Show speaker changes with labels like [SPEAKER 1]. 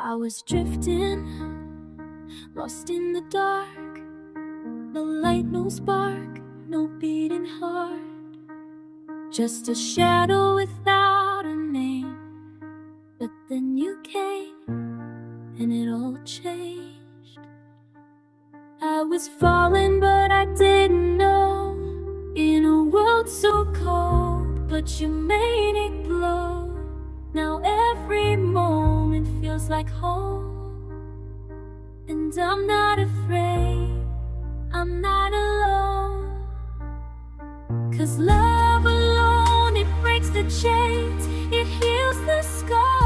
[SPEAKER 1] I was drifting, lost in the dark. No light, no spark, no beating heart. Just a shadow without a name. But then you came, and it all changed. I was falling, but I didn't know. In a world so cold, but you made it glow. Now every moment feels like home. And I'm not afraid, I'm not alone. 'Cause love alone, it breaks the chains, it heals the scars.